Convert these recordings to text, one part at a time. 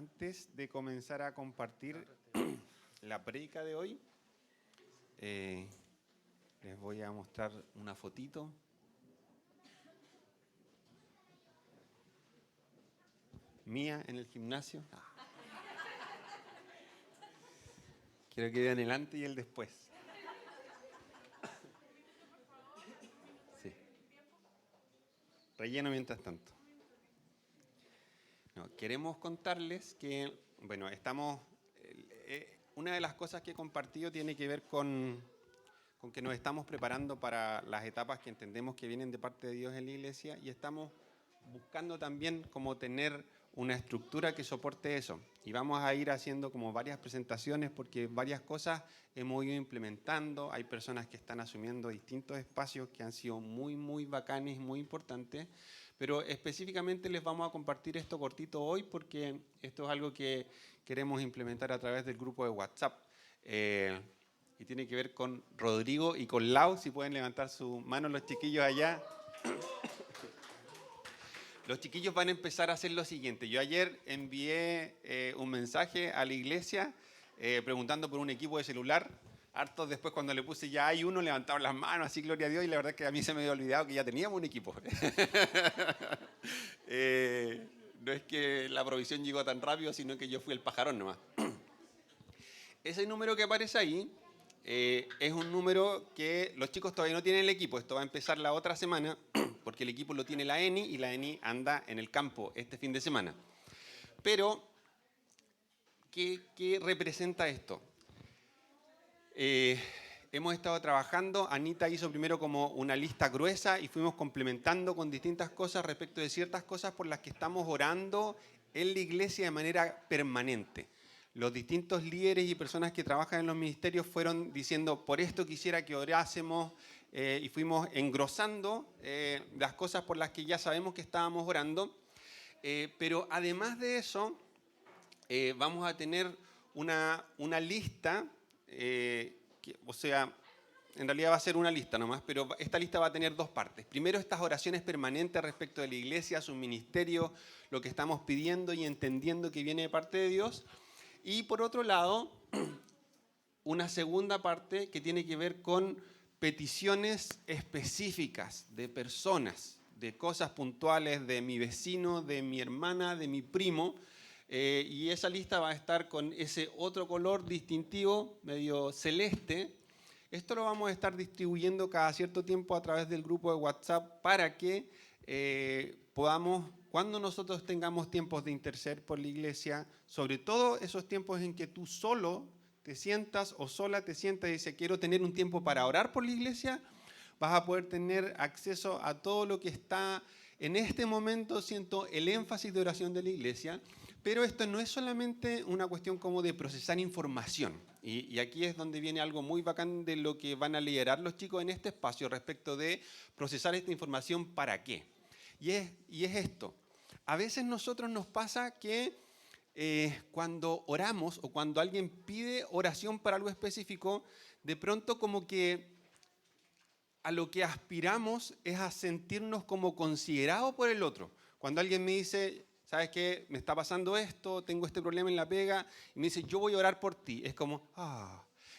Antes de comenzar a compartir la prédica de hoy, les voy a mostrar una fotito. Mía en el gimnasio. Quiero que vean el antes y el después. Sí. Relleno mientras tanto. No, queremos contarles que, bueno, una de las cosas que he compartido tiene que ver con que nos estamos preparando para las etapas que entendemos que vienen de parte de Dios en la iglesia y estamos buscando también como tener una estructura que soporte eso. Y vamos a ir haciendo como varias presentaciones porque varias cosas hemos ido implementando. Hay personas que están asumiendo distintos espacios que han sido muy, muy bacanes, muy importantes. Pero específicamente les vamos a compartir esto cortito hoy porque esto es algo que queremos implementar a través del grupo de WhatsApp. Y tiene que ver con Rodrigo y con Lau. Si pueden levantar su mano los chiquillos allá. Los chiquillos van a empezar a hacer lo siguiente. Yo ayer envié un mensaje a la iglesia preguntando por un equipo de celular. Hartos después cuando le puse ya hay uno, levantaron las manos, así gloria a Dios, y la verdad es que a mí se me había olvidado que ya teníamos un equipo. No es que la provisión llegó tan rápido, sino que yo fui el pajarón nomás. Ese número que aparece ahí es un número que los chicos todavía no tienen el equipo. Esto va a empezar la otra semana porque el equipo lo tiene la ENI y la ENI anda en el campo este fin de semana. Pero, ¿qué representa esto? Hemos estado trabajando, Anita hizo primero como una lista gruesa y fuimos complementando con distintas cosas respecto de ciertas cosas por las que estamos orando en la iglesia de manera permanente. Los distintos líderes y personas que trabajan en los ministerios fueron diciendo, por esto quisiera que orásemos, y fuimos engrosando las cosas por las que ya sabemos que estábamos orando. Pero además de eso, vamos a tener una lista, o sea, en realidad va a ser una lista nomás, pero esta lista va a tener dos partes. Primero, estas oraciones permanentes respecto de la iglesia, su ministerio, lo que estamos pidiendo y entendiendo que viene de parte de Dios. Y por otro lado, una segunda parte que tiene que ver con peticiones específicas de personas, de cosas puntuales de mi vecino, de mi hermana, de mi primo. Y esa lista va a estar con ese otro color distintivo, medio celeste. Esto lo vamos a estar distribuyendo cada cierto tiempo a través del grupo de WhatsApp para que podamos, cuando nosotros tengamos tiempos de interceder por la iglesia, sobre todo esos tiempos en que tú solo te sientas o sola te sientas y dices, quiero tener un tiempo para orar por la iglesia, vas a poder tener acceso a todo lo que está en este momento, siento el énfasis de oración de la iglesia, pero esto no es solamente una cuestión como de procesar información. Y aquí es donde viene algo muy bacán de lo que van a liderar los chicos en este espacio respecto de procesar esta información para qué. Y es esto. A veces nosotros nos pasa que cuando oramos o cuando alguien pide oración para algo específico, de pronto como que a lo que aspiramos es a sentirnos como considerados por el otro. Cuando alguien me dice, ¿sabes qué? Me está pasando esto, tengo este problema en la pega, y me dice, yo voy a orar por ti. Es como,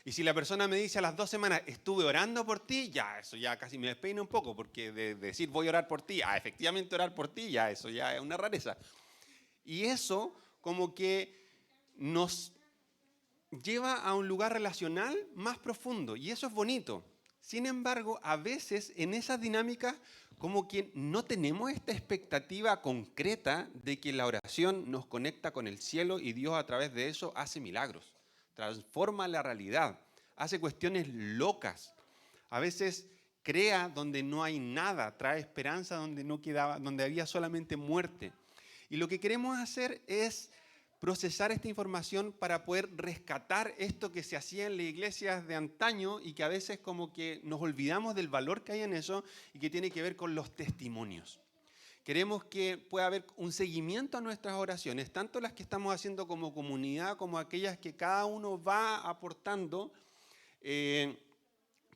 Y si la persona me dice a las 2 semanas, estuve orando por ti, ya, eso ya casi me despeina un poco, porque de decir voy a orar por ti, efectivamente orar por ti, ya, eso ya es una rareza. Y eso como que nos lleva a un lugar relacional más profundo, y eso es bonito. Sin embargo, a veces en esas dinámicas como que no tenemos esta expectativa concreta de que la oración nos conecta con el cielo y Dios a través de eso hace milagros, transforma la realidad, hace cuestiones locas. A veces crea donde no hay nada, trae esperanza donde no quedaba, donde había solamente muerte. Y lo que queremos hacer es procesar esta información para poder rescatar esto que se hacía en las iglesias de antaño y que a veces como que nos olvidamos del valor que hay en eso y que tiene que ver con los testimonios. Queremos que pueda haber un seguimiento a nuestras oraciones, tanto las que estamos haciendo como comunidad como aquellas que cada uno va aportando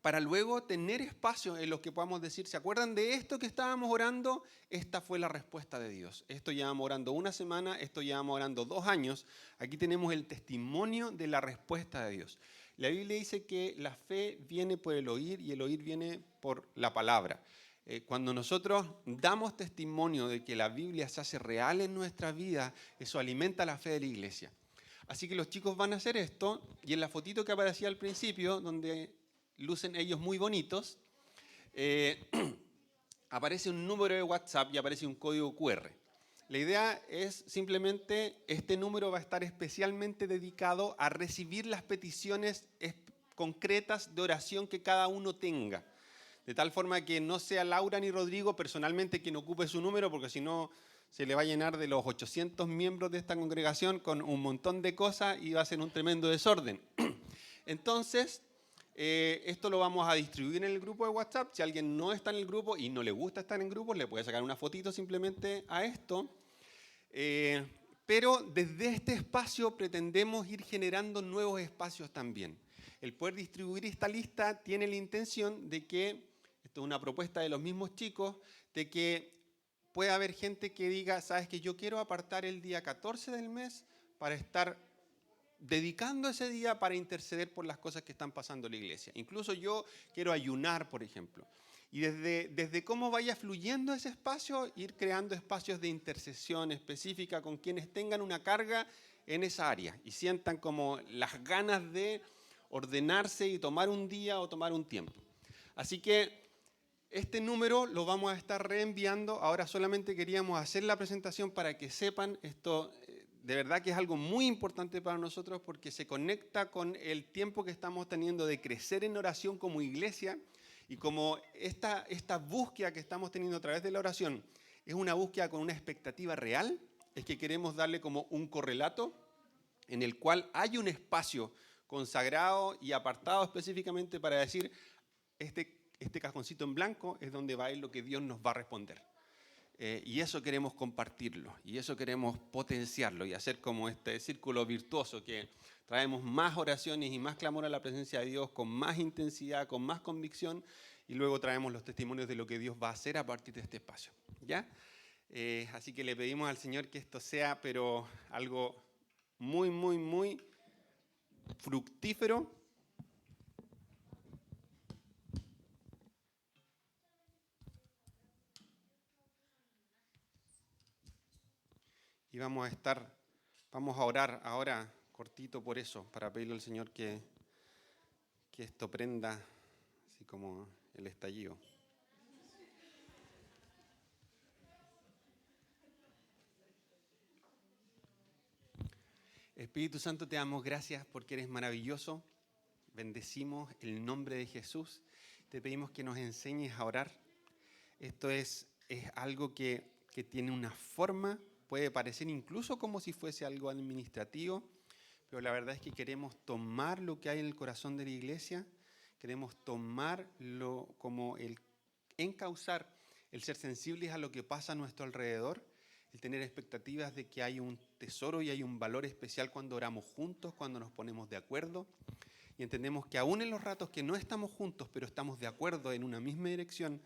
para luego tener espacio en los que podamos decir, ¿se acuerdan de esto que estábamos orando? Esta fue la respuesta de Dios. Esto llevamos orando una semana, esto llevamos orando 2 años. Aquí tenemos el testimonio de la respuesta de Dios. La Biblia dice que la fe viene por el oír y el oír viene por la palabra. Cuando nosotros damos testimonio de que la Biblia se hace real en nuestra vida, eso alimenta la fe de la iglesia. Así que los chicos van a hacer esto, y en la fotito que aparecía al principio, donde lucen ellos muy bonitos, aparece un número de WhatsApp y aparece un código QR. La idea es simplemente, este número va a estar especialmente dedicado a recibir las peticiones concretas de oración que cada uno tenga. De tal forma que no sea Laura ni Rodrigo personalmente quien ocupe su número, porque si no se le va a llenar de los 800 miembros de esta congregación con un montón de cosas y va a ser un tremendo desorden. Entonces, esto lo vamos a distribuir en el grupo de WhatsApp. Si alguien no está en el grupo y no le gusta estar en grupos, le puede sacar una fotito simplemente a esto. Pero desde este espacio pretendemos ir generando nuevos espacios también. El poder distribuir esta lista tiene la intención de que, esto es una propuesta de los mismos chicos, de que pueda haber gente que diga, sabes que yo quiero apartar el día 14 del mes para estar dedicando ese día para interceder por las cosas que están pasando en la iglesia. Incluso yo quiero ayunar, por ejemplo. Y desde cómo vaya fluyendo ese espacio, ir creando espacios de intercesión específica con quienes tengan una carga en esa área y sientan como las ganas de ordenarse y tomar un día o tomar un tiempo. Así que este número lo vamos a estar reenviando. Ahora solamente queríamos hacer la presentación para que sepan esto. De verdad que es algo muy importante para nosotros porque se conecta con el tiempo que estamos teniendo de crecer en oración como iglesia, y como esta búsqueda que estamos teniendo a través de la oración es una búsqueda con una expectativa real, es que queremos darle como un correlato en el cual hay un espacio consagrado y apartado específicamente para decir, este cajoncito en blanco es donde va a ir lo que Dios nos va a responder. Y eso queremos compartirlo, y eso queremos potenciarlo y hacer como este círculo virtuoso que traemos más oraciones y más clamor a la presencia de Dios con más intensidad, con más convicción, y luego traemos los testimonios de lo que Dios va a hacer a partir de este espacio. ¿Ya? Así que le pedimos al Señor que esto sea, pero algo muy, muy, muy fructífero. Y vamos a orar ahora cortito por eso, para pedirle al Señor que esto prenda así como el estallido. Espíritu Santo, te damos gracias porque eres maravilloso. Bendecimos el nombre de Jesús. Te pedimos que nos enseñes a orar. Esto es algo que tiene una forma, puede parecer incluso como si fuese algo administrativo, pero la verdad es que queremos tomar lo que hay en el corazón de la iglesia, queremos tomarlo como el encauzar, el ser sensibles a lo que pasa a nuestro alrededor, el tener expectativas de que hay un tesoro y hay un valor especial cuando oramos juntos, cuando nos ponemos de acuerdo. Y entendemos que aún en los ratos que no estamos juntos, pero estamos de acuerdo en una misma dirección,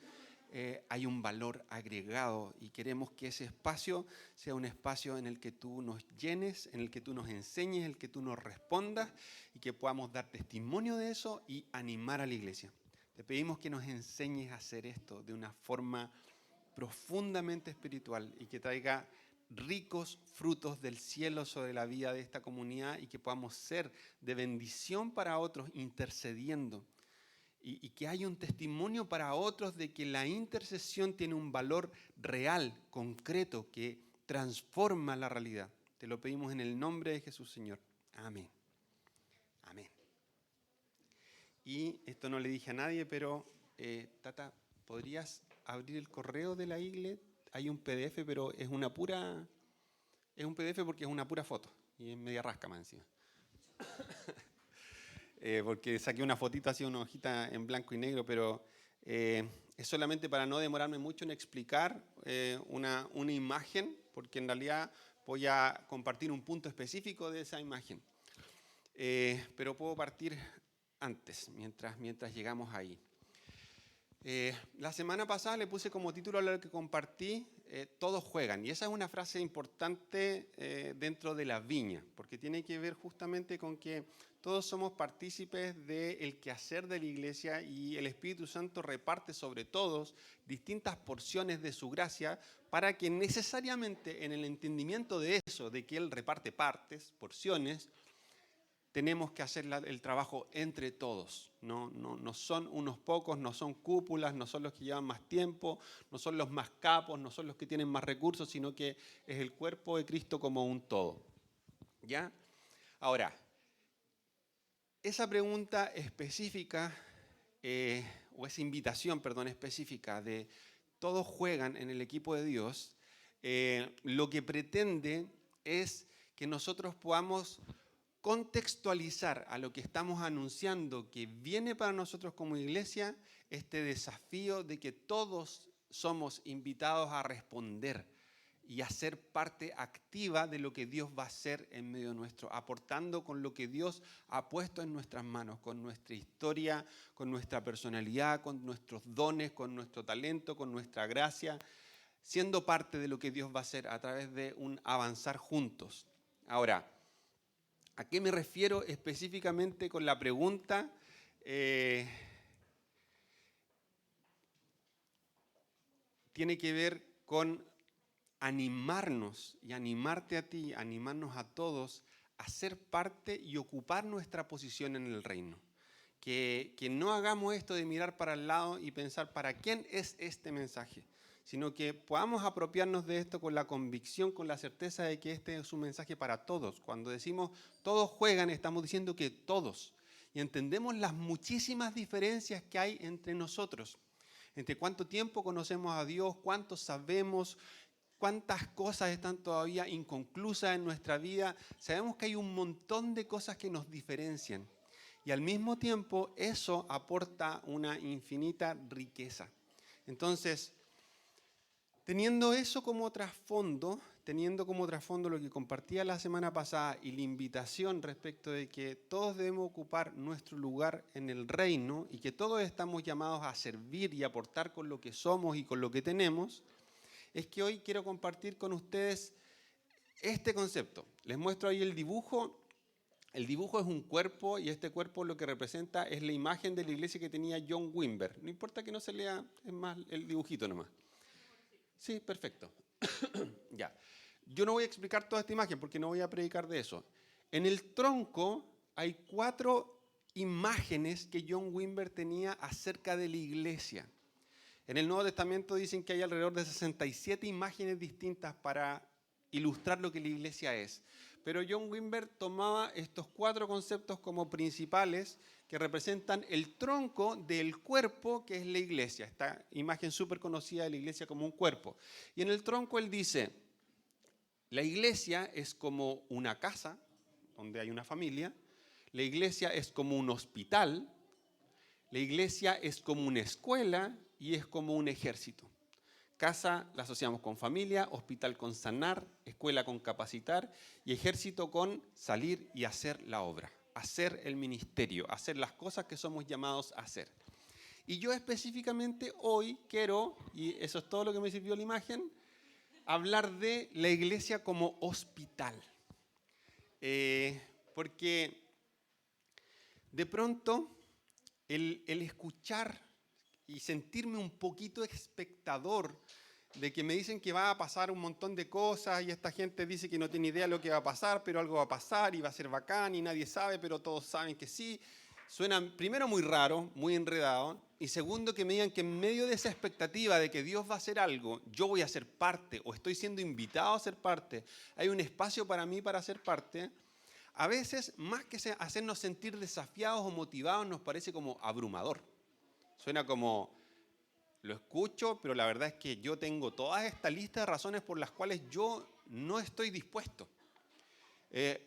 hay un valor agregado, y queremos que ese espacio sea un espacio en el que tú nos llenes, en el que tú nos enseñes, en el que tú nos respondas, y que podamos dar testimonio de eso y animar a la iglesia. Te pedimos que nos enseñes a hacer esto de una forma profundamente espiritual y que traiga ricos frutos del cielo sobre la vida de esta comunidad, y que podamos ser de bendición para otros intercediendo, y que haya un testimonio para otros de que la intercesión tiene un valor real, concreto, que transforma la realidad. Te lo pedimos en el nombre de Jesús, Señor. Amén. Amén. Y esto no le dije a nadie, pero Tata, ¿podrías abrir el correo de la igle? Hay un PDF, pero es un PDF porque es una pura foto y es media rasca más encima. Porque saqué una fotito así, una hojita en blanco y negro, pero es solamente para no demorarme mucho en explicar una imagen, porque en realidad voy a compartir un punto específico de esa imagen. Pero puedo partir antes, mientras llegamos ahí. La semana pasada le puse como título a lo que compartí, todos juegan. Y esa es una frase importante dentro de la viña, porque tiene que ver justamente con que todos somos partícipes del quehacer de la iglesia y el Espíritu Santo reparte sobre todos distintas porciones de su gracia para que necesariamente en el entendimiento de eso, de que Él reparte partes, porciones, tenemos que hacer el trabajo entre todos. No son unos pocos, no son cúpulas, no son los que llevan más tiempo, no son los más capos, no son los que tienen más recursos, sino que es el cuerpo de Cristo como un todo. ¿Ya? Ahora, esa pregunta específica, o esa invitación, perdón, específica de todos juegan en el equipo de Dios, lo que pretende es que nosotros podamos contextualizar a lo que estamos anunciando que viene para nosotros como iglesia, este desafío de que todos somos invitados a responder y a ser parte activa de lo que Dios va a hacer en medio nuestro, aportando con lo que Dios ha puesto en nuestras manos, con nuestra historia, con nuestra personalidad, con nuestros dones, con nuestro talento, con nuestra gracia, siendo parte de lo que Dios va a hacer a través de un avanzar juntos. Ahora, ¿a qué me refiero específicamente con la pregunta? Tiene que ver con animarnos y animarte a ti, animarnos a todos a ser parte y ocupar nuestra posición en el reino. Que no hagamos esto de mirar para el lado y pensar ¿para quién es este mensaje? Sino que podamos apropiarnos de esto con la convicción, con la certeza de que este es un mensaje para todos. Cuando decimos todos juegan, estamos diciendo que todos. Y entendemos las muchísimas diferencias que hay entre nosotros. Entre cuánto tiempo conocemos a Dios, cuánto sabemos, cuántas cosas están todavía inconclusas en nuestra vida. Sabemos que hay un montón de cosas que nos diferencian. Y al mismo tiempo eso aporta una infinita riqueza. Entonces, teniendo eso como trasfondo, lo que compartía la semana pasada y la invitación respecto de que todos debemos ocupar nuestro lugar en el reino y que todos estamos llamados a servir y aportar con lo que somos y con lo que tenemos, es que hoy quiero compartir con ustedes este concepto. Les muestro ahí el dibujo. El dibujo es un cuerpo y este cuerpo lo que representa es la imagen de la iglesia que tenía John Wimber. No importa que no se lea, es más el dibujito nomás. Sí, perfecto. Ya. Yo no voy a explicar toda esta imagen porque no voy a predicar de eso. En el tronco hay 4 imágenes que John Wimber tenía acerca de la iglesia. En el Nuevo Testamento dicen que hay alrededor de 67 imágenes distintas para ilustrar lo que la iglesia es. Pero John Wimber tomaba estos 4 conceptos como principales que representan el tronco del cuerpo que es la iglesia. Esta imagen súper conocida de la iglesia como un cuerpo. Y en el tronco él dice, la iglesia es como una casa donde hay una familia, la iglesia es como un hospital, la iglesia es como una escuela y es como un ejército. Casa la asociamos con familia, hospital con sanar, escuela con capacitar y ejército con salir y hacer la obra, hacer el ministerio, hacer las cosas que somos llamados a hacer. Y yo específicamente hoy quiero, y eso es todo lo que me sirvió la imagen, hablar de la iglesia como hospital. Porque de pronto el escuchar y sentirme un poquito espectador de que me dicen que va a pasar un montón de cosas y esta gente dice que no tiene idea de lo que va a pasar, pero algo va a pasar y va a ser bacán y nadie sabe, pero todos saben que sí. Suena primero muy raro, muy enredado, y segundo que me digan que en medio de esa expectativa de que Dios va a hacer algo, yo voy a ser parte o estoy siendo invitado a ser parte, hay un espacio para mí para ser parte. A veces, más que hacernos sentir desafiados o motivados, nos parece como abrumador. Suena como, lo escucho, pero la verdad es que yo tengo toda esta lista de razones por las cuales yo no estoy dispuesto.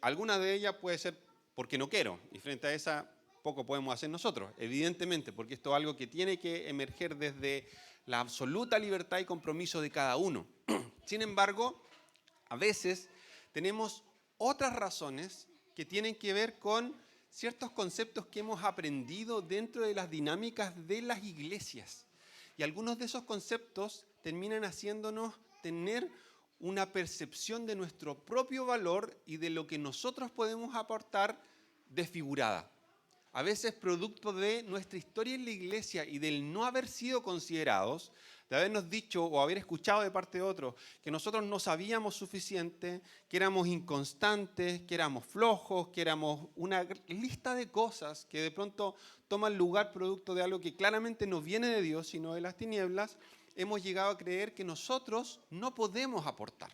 Alguna de ellas puede ser porque no quiero, y frente a esa poco podemos hacer nosotros, evidentemente, porque esto es algo que tiene que emerger desde la absoluta libertad y compromiso de cada uno. Sin embargo, a veces tenemos otras razones que tienen que ver con ciertos conceptos que hemos aprendido dentro de las dinámicas de las iglesias. Y algunos de esos conceptos terminan haciéndonos tener una percepción de nuestro propio valor y de lo que nosotros podemos aportar desfigurada. A veces producto de nuestra historia en la iglesia y del no haber sido considerados, de habernos dicho o haber escuchado de parte de otros que nosotros no sabíamos suficiente, que éramos inconstantes, que éramos flojos, que éramos una lista de cosas que de pronto toman lugar producto de algo que claramente no viene de Dios, sino de las tinieblas, hemos llegado a creer que nosotros no podemos aportar.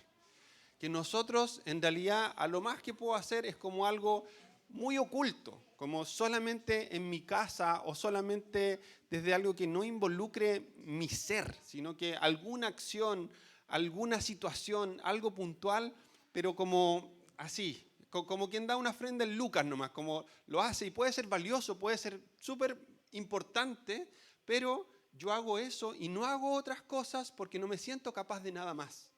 Que nosotros, en realidad, a lo más que puedo hacer es como algo muy oculto, como solamente en mi casa o solamente desde algo que no involucre mi ser, sino que alguna acción, alguna situación, algo puntual, pero como así, como quien da una ofrenda en Lucas nomás, como lo hace y puede ser valioso, puede ser súper importante, pero yo hago eso y no hago otras cosas porque no me siento capaz de nada más.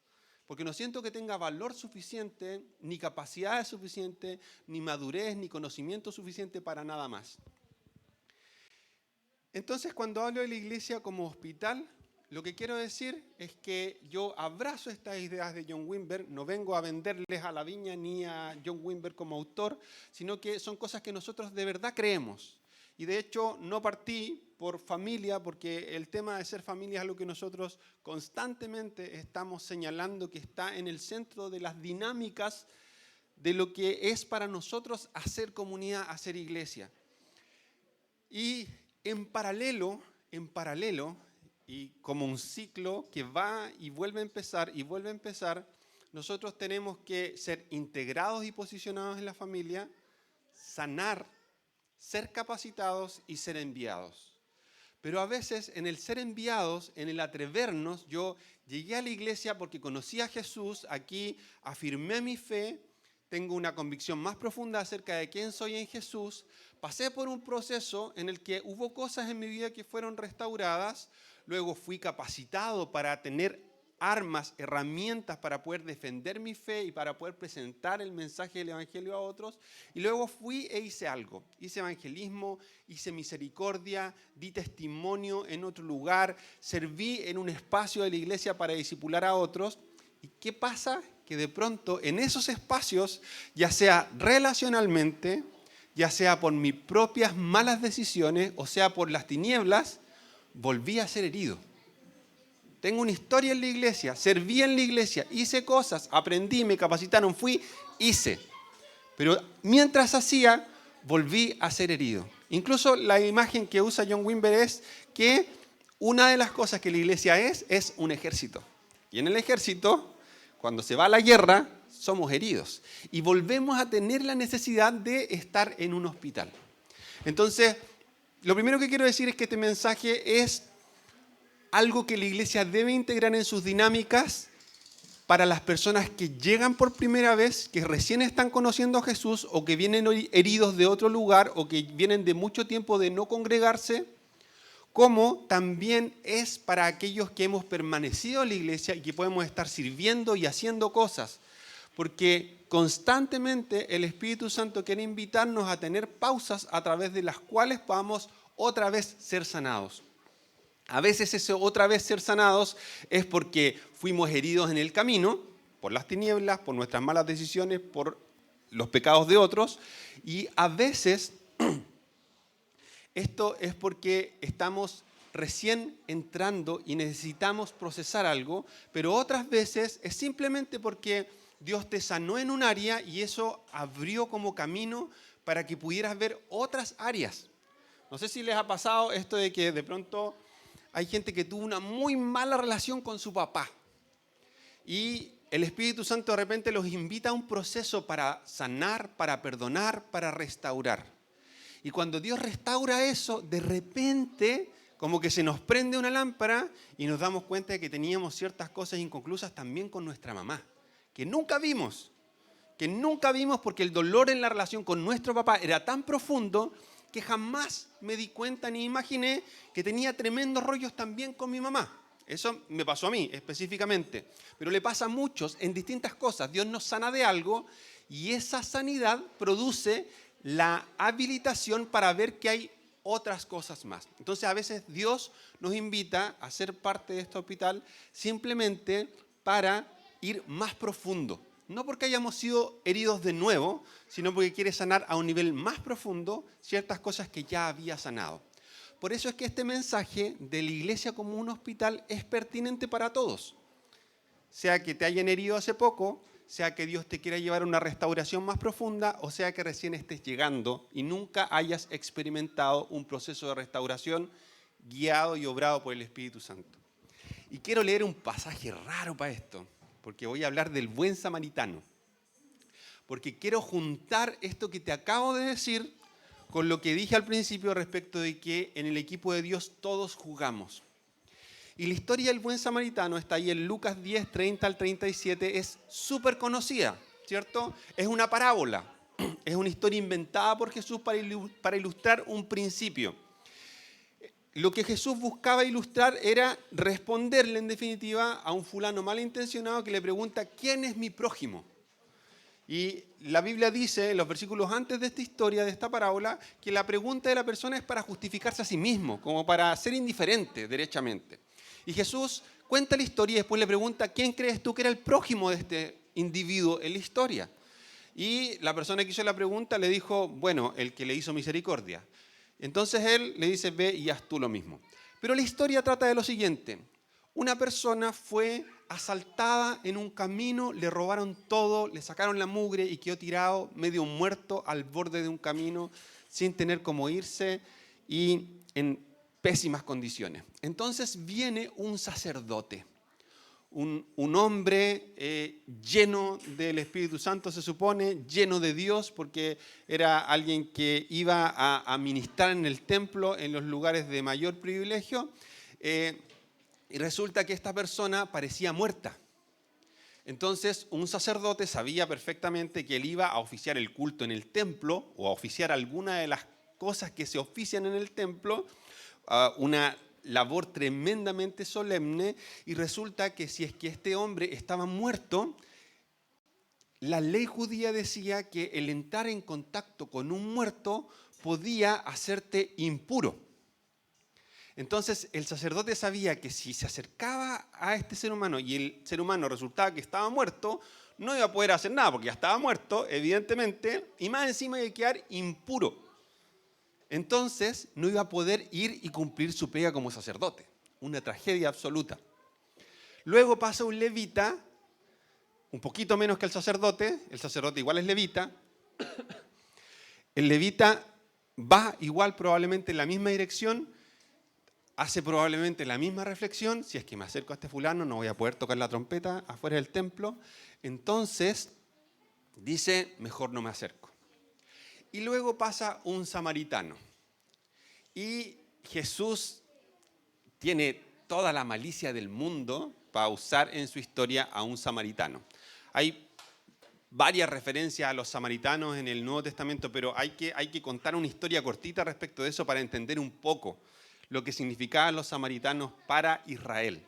Porque no siento que tenga valor suficiente, ni capacidad suficiente, ni madurez, ni conocimiento suficiente para nada más. Entonces, cuando hablo de la iglesia como hospital, lo que quiero decir es que yo abrazo estas ideas de John Wimber, no vengo a venderles a la viña ni a John Wimber como autor, sino que son cosas que nosotros de verdad creemos. Y de hecho no partí por familia, porque el tema de ser familia es algo que nosotros constantemente estamos señalando que está en el centro de las dinámicas de lo que es para nosotros hacer comunidad, hacer iglesia. Y en paralelo, y como un ciclo que va y vuelve a empezar, nosotros tenemos que ser integrados y posicionados en la familia, sanar, ser capacitados y ser enviados. Pero a veces en el ser enviados, en el atrevernos, yo llegué a la iglesia porque conocí a Jesús, aquí afirmé mi fe, tengo una convicción más profunda acerca de quién soy en Jesús, pasé por un proceso en el que hubo cosas en mi vida que fueron restauradas, luego fui capacitado para tener armas, herramientas para poder defender mi fe y para poder presentar el mensaje del evangelio a otros. Y luego fui e hice algo. Hice evangelismo, hice misericordia, di testimonio en otro lugar, serví en un espacio de la iglesia para discipular a otros. ¿Y qué pasa? Que de pronto en esos espacios, ya sea relacionalmente, ya sea por mis propias malas decisiones, o sea por las tinieblas, volví a ser herido. Tengo una historia en la iglesia, serví en la iglesia, hice cosas, aprendí, me capacitaron, fui, hice. Pero mientras hacía, volví a ser herido. Incluso la imagen que usa John Wimber es que una de las cosas que la iglesia es un ejército. Y en el ejército, cuando se va a la guerra, somos heridos. Y volvemos a tener la necesidad de estar en un hospital. Entonces, lo primero que quiero decir es que este mensaje es algo que la iglesia debe integrar en sus dinámicas para las personas que llegan por primera vez, que recién están conociendo a Jesús o que vienen heridos de otro lugar o que vienen de mucho tiempo de no congregarse, como también es para aquellos que hemos permanecido en la iglesia y que podemos estar sirviendo y haciendo cosas. Porque constantemente el Espíritu Santo quiere invitarnos a tener pausas a través de las cuales podamos otra vez ser sanados. A veces ese otra vez ser sanados es porque fuimos heridos en el camino, por las tinieblas, por nuestras malas decisiones, por los pecados de otros. Y a veces esto es porque estamos recién entrando y necesitamos procesar algo, pero otras veces es simplemente porque Dios te sanó en un área y eso abrió como camino para que pudieras ver otras áreas. No sé si les ha pasado esto de que de pronto hay gente que tuvo una muy mala relación con su papá y el Espíritu Santo de repente los invita a un proceso para sanar, para perdonar, para restaurar. Y cuando Dios restaura eso, de repente como que se nos prende una lámpara y nos damos cuenta de que teníamos ciertas cosas inconclusas también con nuestra mamá, que nunca vimos porque el dolor en la relación con nuestro papá era tan profundo que jamás me di cuenta ni imaginé que tenía tremendos rollos también con mi mamá. Eso me pasó a mí específicamente, pero le pasa a muchos en distintas cosas. Dios nos sana de algo y esa sanidad produce la habilitación para ver que hay otras cosas más. Entonces a veces Dios nos invita a ser parte de este hospital simplemente para ir más profundo. No porque hayamos sido heridos de nuevo, sino porque quiere sanar a un nivel más profundo ciertas cosas que ya había sanado. Por eso es que este mensaje de la iglesia como un hospital es pertinente para todos. Sea que te hayan herido hace poco, sea que Dios te quiera llevar a una restauración más profunda, o sea que recién estés llegando y nunca hayas experimentado un proceso de restauración guiado y obrado por el Espíritu Santo. Y quiero leer un pasaje raro para esto, porque voy a hablar del buen samaritano. Porque quiero juntar esto que te acabo de decir con lo que dije al principio respecto de que en el equipo de Dios todos jugamos. Y la historia del buen samaritano está ahí en Lucas 10, 30 al 37, es súper conocida, ¿cierto? Es una parábola, es una historia inventada por Jesús para ilustrar un principio. Lo que Jesús buscaba ilustrar era responderle en definitiva a un fulano malintencionado que le pregunta, ¿quién es mi prójimo? Y la Biblia dice, en los versículos antes de esta historia, de esta parábola, que la pregunta de la persona es para justificarse a sí mismo, como para ser indiferente derechamente. Y Jesús cuenta la historia y después le pregunta, ¿quién crees tú que era el prójimo de este individuo en la historia? Y la persona que hizo la pregunta le dijo, bueno, el que le hizo misericordia. Entonces él le dice, ve y haz tú lo mismo. Pero la historia trata de lo siguiente. Una persona fue asaltada en un camino, le robaron todo, le sacaron la mugre y quedó tirado medio muerto al borde de un camino sin tener cómo irse y en pésimas condiciones. Entonces viene un sacerdote, un hombre lleno del Espíritu Santo, se supone, lleno de Dios, porque era alguien que iba a ministrar en el templo, en los lugares de mayor privilegio, y resulta que esta persona parecía muerta. Entonces, un sacerdote sabía perfectamente que él iba a oficiar el culto en el templo o a oficiar alguna de las cosas que se ofician en el templo, una labor tremendamente solemne, y resulta que si es que este hombre estaba muerto, la ley judía decía que el entrar en contacto con un muerto podía hacerte impuro. Entonces el sacerdote sabía que si se acercaba a este ser humano y el ser humano resultaba que estaba muerto, no iba a poder hacer nada porque ya estaba muerto, evidentemente, y más encima iba a quedar impuro. Entonces no iba a poder ir y cumplir su pega como sacerdote. Una tragedia absoluta. Luego pasa un levita, un poquito menos que el sacerdote igual es levita. El levita va igual probablemente en la misma dirección, hace probablemente la misma reflexión, si es que me acerco a este fulano no voy a poder tocar la trompeta afuera del templo, entonces dice, mejor no me acerco. Y luego pasa un samaritano. Y Jesús tiene toda la malicia del mundo para usar en su historia a un samaritano. Hay varias referencias a los samaritanos en el Nuevo Testamento, pero hay que contar una historia cortita respecto de eso para entender un poco lo que significaban los samaritanos para Israel.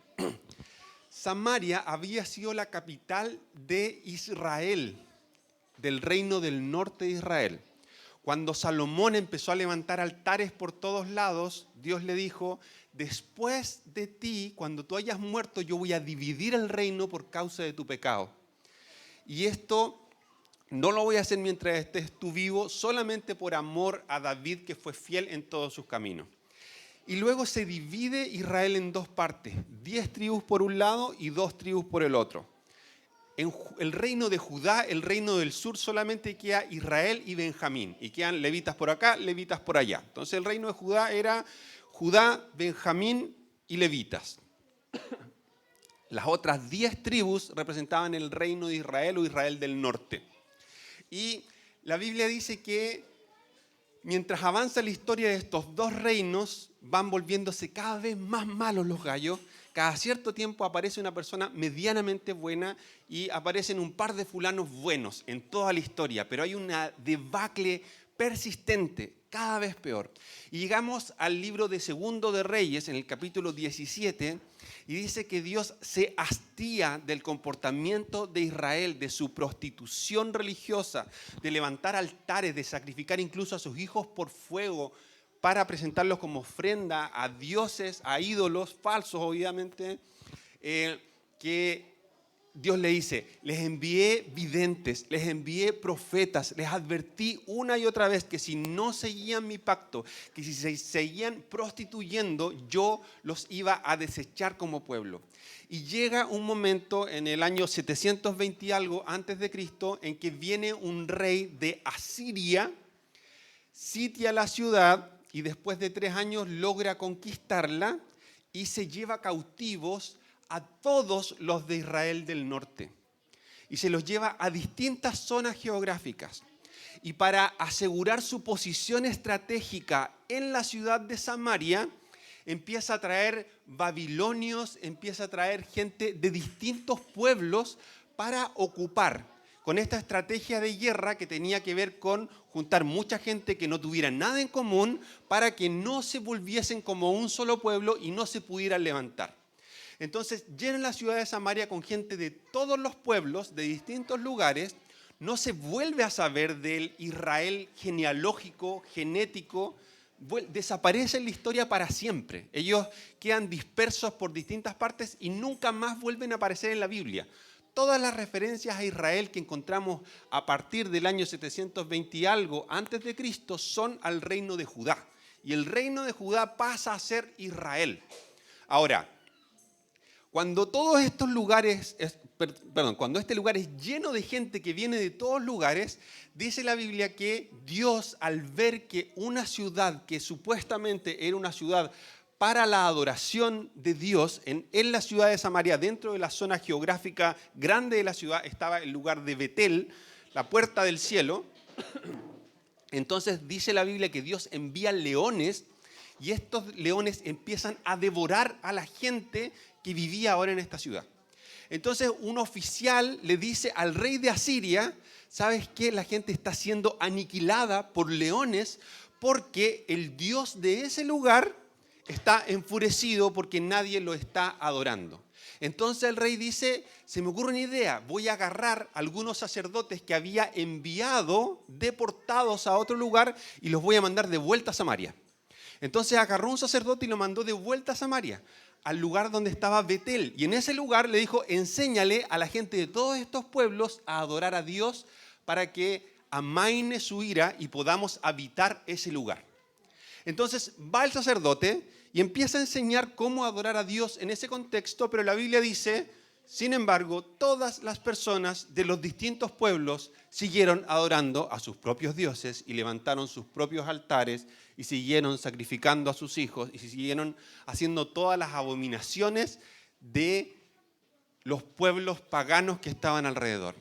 Samaria había sido la capital de Israel, del reino del norte de Israel. Cuando Salomón empezó a levantar altares por todos lados, Dios le dijo, después de ti, cuando tú hayas muerto, yo voy a dividir el reino por causa de tu pecado. Y esto no lo voy a hacer mientras estés tú vivo, solamente por amor a David, que fue fiel en todos sus caminos. Y luego se divide Israel en dos partes, 10 tribus por un lado y 2 tribus por el otro. En el reino de Judá, el reino del sur, solamente queda Israel y Benjamín. Y quedan levitas por acá, levitas por allá. Entonces el reino de Judá era Judá, Benjamín y levitas. Las otras 10 tribus representaban el reino de Israel o Israel del norte. Y la Biblia dice que mientras avanza la historia de estos dos reinos, van volviéndose cada vez más malos los gallos. Cada cierto tiempo aparece una persona medianamente buena y aparecen un par de fulanos buenos en toda la historia, pero hay una debacle persistente, cada vez peor. Y llegamos al libro de Segundo de Reyes, en el capítulo 17, Y dice que Dios se hastía del comportamiento de Israel, de su prostitución religiosa, de levantar altares, de sacrificar incluso a sus hijos por fuego para presentarlos como ofrenda a dioses, a ídolos falsos, obviamente, que Dios le dice, les envié videntes, les envié profetas, les advertí una y otra vez que si no seguían mi pacto, que si se seguían prostituyendo, yo los iba a desechar como pueblo. Y llega un momento en el año 720 y algo antes de Cristo en que viene un rey de Asiria, sitia la ciudad y después de 3 años logra conquistarla y se lleva cautivos a todos los de Israel del norte y se los lleva a distintas zonas geográficas. Y para asegurar su posición estratégica en la ciudad de Samaria, empieza a traer babilonios, empieza a traer gente de distintos pueblos para ocupar, con esta estrategia de guerra que tenía que ver con juntar mucha gente que no tuviera nada en común para que no se volviesen como un solo pueblo y no se pudieran levantar. Entonces llenan la ciudad de Samaria con gente de todos los pueblos, de distintos lugares. No se vuelve a saber del Israel genealógico, genético. Desaparece en la historia para siempre. Ellos quedan dispersos por distintas partes y nunca más vuelven a aparecer en la Biblia. Todas las referencias a Israel que encontramos a partir del año 720 y algo antes de Cristo son al reino de Judá. Y el reino de Judá pasa a ser Israel. Ahora, cuando todos estos lugares, cuando este lugar es lleno de gente que viene de todos lugares, dice la Biblia que Dios, al ver que una ciudad que supuestamente era una ciudad para la adoración de Dios, en la ciudad de Samaria, dentro de la zona geográfica grande de la ciudad, estaba el lugar de Betel, la puerta del cielo. Entonces dice la Biblia que Dios envía leones y estos leones empiezan a devorar a la gente que vivía ahora en esta ciudad. Entonces un oficial le dice al rey de Asiria, ¿sabes qué? La gente está siendo aniquilada por leones porque el Dios de ese lugar está enfurecido porque nadie lo está adorando. Entonces el rey dice, se me ocurre una idea, voy a agarrar a algunos sacerdotes que había enviado deportados a otro lugar y los voy a mandar de vuelta a Samaria. Entonces agarró un sacerdote y lo mandó de vuelta a Samaria, al lugar donde estaba Betel. Y en ese lugar le dijo, enséñale a la gente de todos estos pueblos a adorar a Dios para que amaine su ira y podamos habitar ese lugar. Entonces va el sacerdote y empieza a enseñar cómo adorar a Dios en ese contexto, pero la Biblia dice, sin embargo, todas las personas de los distintos pueblos siguieron adorando a sus propios dioses y levantaron sus propios altares y siguieron sacrificando a sus hijos y siguieron haciendo todas las abominaciones de los pueblos paganos que estaban alrededor.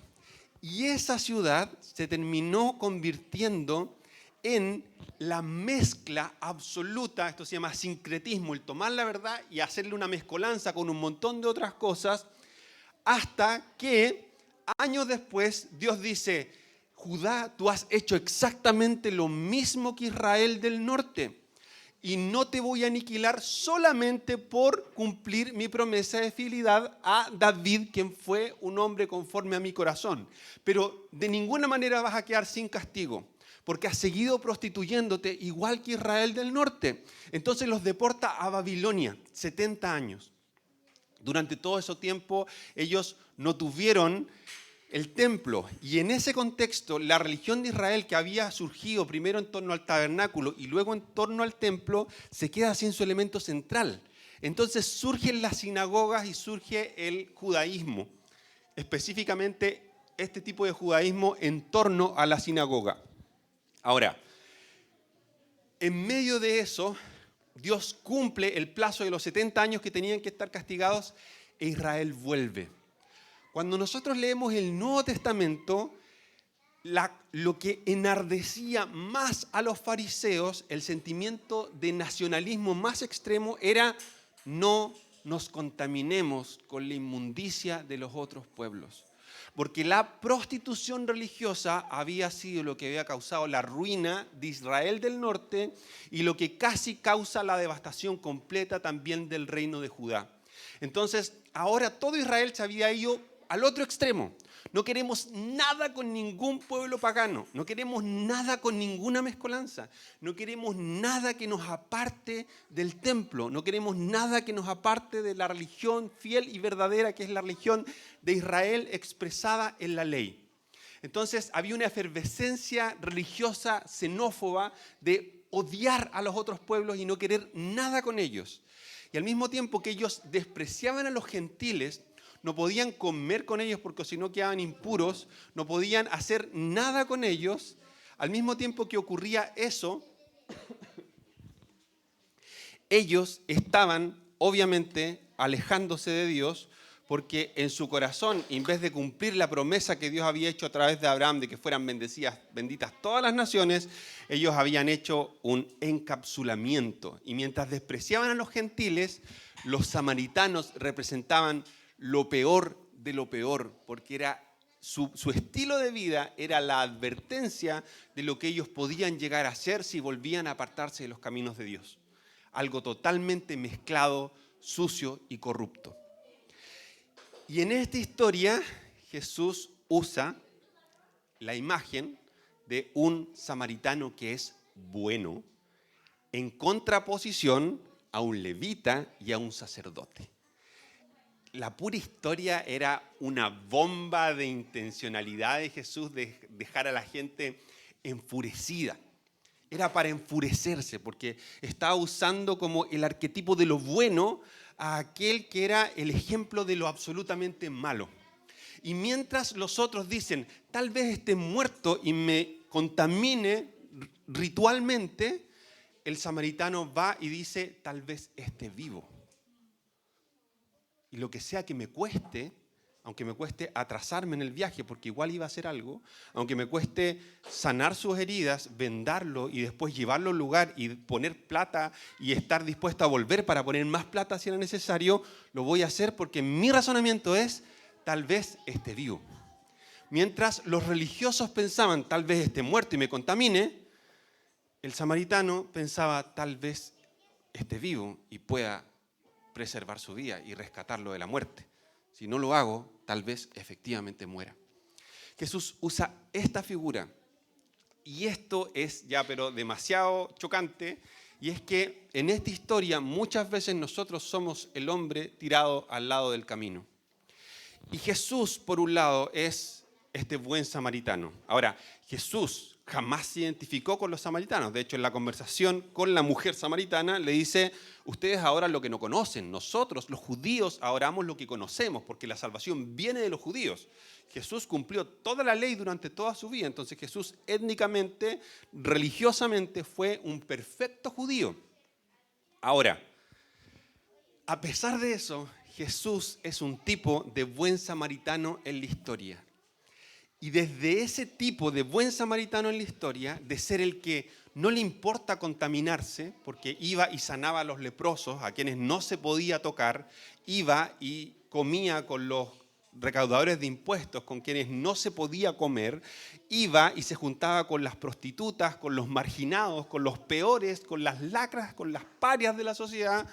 Y esa ciudad se terminó convirtiendo en la mezcla absoluta, esto se llama sincretismo, el tomar la verdad y hacerle una mezcolanza con un montón de otras cosas, hasta que años después Dios dice, Judá, tú has hecho exactamente lo mismo que Israel del norte y no te voy a aniquilar solamente por cumplir mi promesa de fidelidad a David, quien fue un hombre conforme a mi corazón. Pero de ninguna manera vas a quedar sin castigo, porque has seguido prostituyéndote igual que Israel del norte. Entonces los deporta a Babilonia, 70 años. Durante todo ese tiempo ellos no tuvieron el templo. Y en ese contexto, la religión de Israel que había surgido primero en torno al tabernáculo y luego en torno al templo, se queda sin su elemento central. Entonces surgen las sinagogas y surge el judaísmo. Específicamente este tipo de judaísmo en torno a la sinagoga. Ahora, en medio de eso, Dios cumple el plazo de los 70 años que tenían que estar castigados e Israel vuelve. Cuando nosotros leemos el Nuevo Testamento, lo que enardecía más a los fariseos, el sentimiento de nacionalismo más extremo, era no nos contaminemos con la inmundicia de los otros pueblos. Porque la prostitución religiosa había sido lo que había causado la ruina de Israel del norte y lo que casi causa la devastación completa también del reino de Judá. Entonces, ahora todo Israel se había ido al otro extremo. No queremos nada con ningún pueblo pagano, no queremos nada con ninguna mezcolanza, no queremos nada que nos aparte del templo, no queremos nada que nos aparte de la religión fiel y verdadera que es la religión de Israel expresada en la ley. Entonces había una efervescencia religiosa xenófoba de odiar a los otros pueblos y no querer nada con ellos. Y al mismo tiempo que ellos despreciaban a los gentiles, no podían comer con ellos porque si no quedaban impuros, no podían hacer nada con ellos. Al mismo tiempo que ocurría eso, ellos estaban obviamente alejándose de Dios porque en su corazón, en vez de cumplir la promesa que Dios había hecho a través de Abraham de que fueran benditas todas las naciones, ellos habían hecho un encapsulamiento. Y mientras despreciaban a los gentiles, los samaritanos representaban lo peor de lo peor, porque era su estilo de vida era la advertencia de lo que ellos podían llegar a hacer si volvían a apartarse de los caminos de Dios. Algo totalmente mezclado, sucio y corrupto. Y en esta historia Jesús usa la imagen de un samaritano que es bueno en contraposición a un levita y a un sacerdote. La pura historia era una bomba de intencionalidad de Jesús de dejar a la gente enfurecida. Era para enfurecerse porque estaba usando como el arquetipo de lo bueno a aquel que era el ejemplo de lo absolutamente malo. Y mientras los otros dicen, tal vez esté muerto y me contamine ritualmente, el samaritano va y dice, tal vez esté vivo. Y lo que sea que me cueste, aunque me cueste atrasarme en el viaje, porque igual iba a hacer algo, aunque me cueste sanar sus heridas, vendarlo y después llevarlo al lugar y poner plata y estar dispuesto a volver para poner más plata si era necesario, lo voy a hacer porque mi razonamiento es, tal vez esté vivo. Mientras los religiosos pensaban, tal vez esté muerto y me contamine, el samaritano pensaba, tal vez esté vivo y pueda preservar su vida y rescatarlo de la muerte. Si no lo hago, tal vez efectivamente muera. Jesús usa esta figura y esto es ya pero demasiado chocante y es que en esta historia muchas veces nosotros somos el hombre tirado al lado del camino. Y Jesús, por un lado, es este buen samaritano. Ahora, Jesús jamás se identificó con los samaritanos. De hecho, en la conversación con la mujer samaritana le dice, ustedes ahora lo que no conocen, nosotros los judíos ahora amamos lo que conocemos, porque la salvación viene de los judíos. Jesús cumplió toda la ley durante toda su vida, entonces Jesús étnicamente, religiosamente fue un perfecto judío. Ahora, a pesar de eso, Jesús es un tipo de buen samaritano en la historia. Y desde ese tipo de buen samaritano en la historia, de ser el que no le importa contaminarse, porque iba y sanaba a los leprosos, a quienes no se podía tocar, iba y comía con los recaudadores de impuestos, con quienes no se podía comer, iba y se juntaba con las prostitutas, con los marginados, con los peores, con las lacras, con las parias de la sociedad.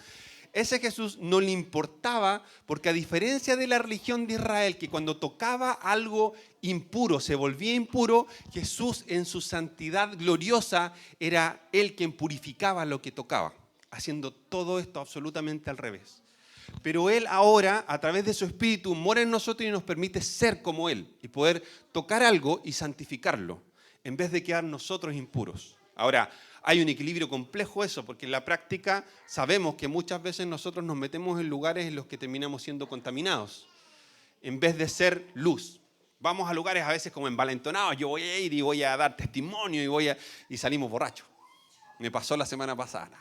Ese Jesús no le importaba porque a diferencia de la religión de Israel, que cuando tocaba algo impuro se volvía impuro, Jesús en su santidad gloriosa era Él quien purificaba lo que tocaba, haciendo todo esto absolutamente al revés. Pero Él ahora, a través de su Espíritu, mora en nosotros y nos permite ser como Él y poder tocar algo y santificarlo, en vez de quedar nosotros impuros. Ahora, hay un equilibrio complejo eso, porque en la práctica sabemos que muchas veces nosotros nos metemos en lugares en los que terminamos siendo contaminados, en vez de ser luz. Vamos a lugares a veces como envalentonados, yo voy a ir y voy a dar testimonio y salimos borrachos. Me pasó la semana pasada.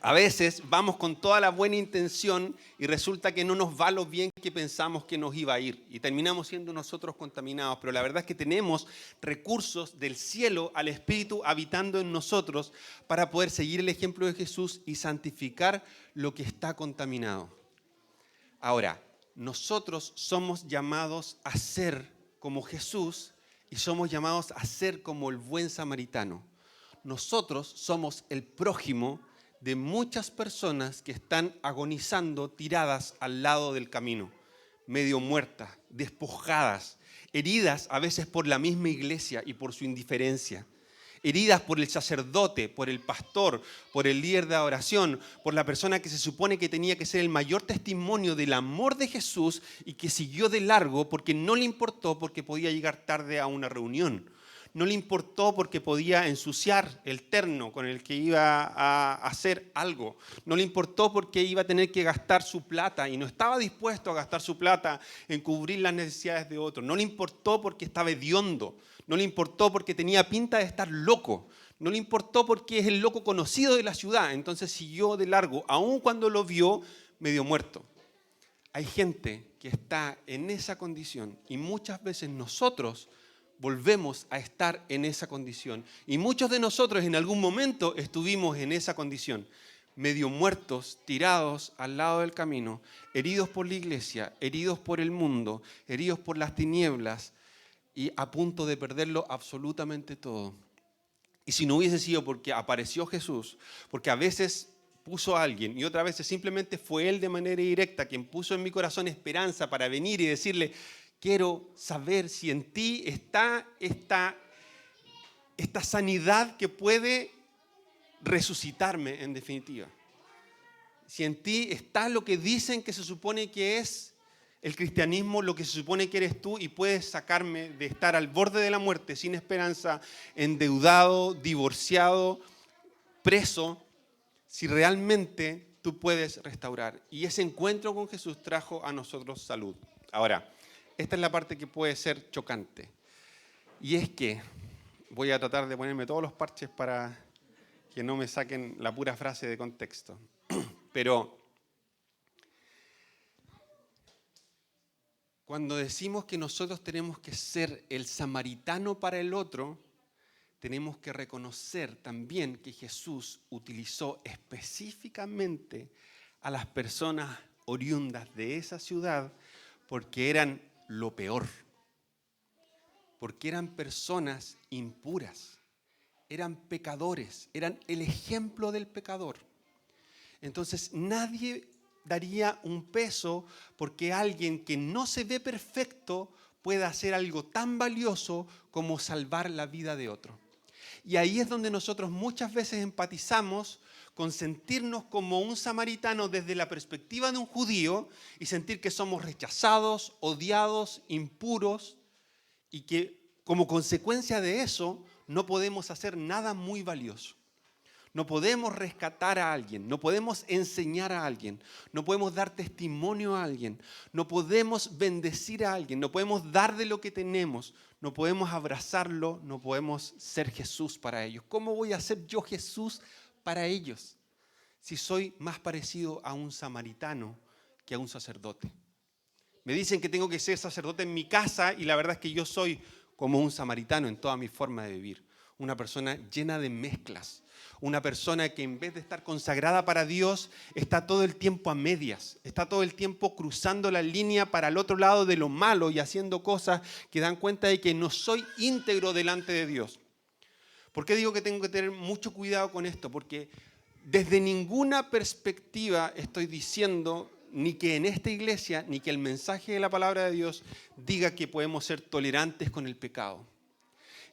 A veces vamos con toda la buena intención y resulta que no nos va lo bien que pensamos que nos iba a ir y terminamos siendo nosotros contaminados. Pero la verdad es que tenemos recursos del cielo al Espíritu habitando en nosotros para poder seguir el ejemplo de Jesús y santificar lo que está contaminado. Ahora, nosotros somos llamados a ser como Jesús y somos llamados a ser como el buen samaritano. Nosotros somos el prójimo de muchas personas que están agonizando tiradas al lado del camino, medio muertas, despojadas, heridas a veces por la misma iglesia y por su indiferencia. Heridas por el sacerdote, por el pastor, por el líder de oración, por la persona que se supone que tenía que ser el mayor testimonio del amor de Jesús y que siguió de largo porque no le importó porque podía llegar tarde a una reunión. No le importó porque podía ensuciar el terno con el que iba a hacer algo. No le importó porque iba a tener que gastar su plata y no estaba dispuesto a gastar su plata en cubrir las necesidades de otros. No le importó porque estaba hediondo. No le importó porque tenía pinta de estar loco. No le importó porque es el loco conocido de la ciudad. Entonces siguió de largo, aun cuando lo vio medio muerto. Hay gente que está en esa condición y muchas veces nosotros volvemos a estar en esa condición. Y muchos de nosotros en algún momento estuvimos en esa condición, medio muertos, tirados al lado del camino, heridos por la iglesia, heridos por el mundo, heridos por las tinieblas y a punto de perderlo absolutamente todo. Y si no hubiese sido porque apareció Jesús, porque a veces puso a alguien y otras veces simplemente fue Él de manera directa quien puso en mi corazón esperanza para venir y decirle: quiero saber si en ti está esta sanidad que puede resucitarme en definitiva. Si en ti está lo que dicen que se supone que es el cristianismo, lo que se supone que eres tú, y puedes sacarme de estar al borde de la muerte, sin esperanza, endeudado, divorciado, preso, si realmente tú puedes restaurar. Y ese encuentro con Jesús trajo a nosotros salud. Ahora, esta es la parte que puede ser chocante. Y es que voy a tratar de ponerme todos los parches para que no me saquen la pura frase de contexto. Pero cuando decimos que nosotros tenemos que ser el samaritano para el otro, tenemos que reconocer también que Jesús utilizó específicamente a las personas oriundas de esa ciudad porque eran lo peor, porque eran personas impuras, eran pecadores, eran el ejemplo del pecador. Entonces nadie daría un peso porque alguien que no se ve perfecto pueda hacer algo tan valioso como salvar la vida de otro. Y ahí es donde nosotros muchas veces empatizamos con sentirnos como un samaritano desde la perspectiva de un judío y sentir que somos rechazados, odiados, impuros y que como consecuencia de eso no podemos hacer nada muy valioso. No podemos rescatar a alguien, no podemos enseñar a alguien, no podemos dar testimonio a alguien, no podemos bendecir a alguien, no podemos dar de lo que tenemos, no podemos abrazarlo, no podemos ser Jesús para ellos. ¿Cómo voy a ser yo Jesús para ellos si soy más parecido a un samaritano que a un sacerdote? Me dicen que tengo que ser sacerdote en mi casa y la verdad es que yo soy como un samaritano en toda mi forma de vivir. Una persona llena de mezclas. Una persona que en vez de estar consagrada para Dios, está todo el tiempo a medias. Está todo el tiempo cruzando la línea para el otro lado de lo malo y haciendo cosas que dan cuenta de que no soy íntegro delante de Dios. ¿Por qué digo que tengo que tener mucho cuidado con esto? Porque desde ninguna perspectiva estoy diciendo ni que en esta iglesia, ni que el mensaje de la palabra de Dios diga que podemos ser tolerantes con el pecado.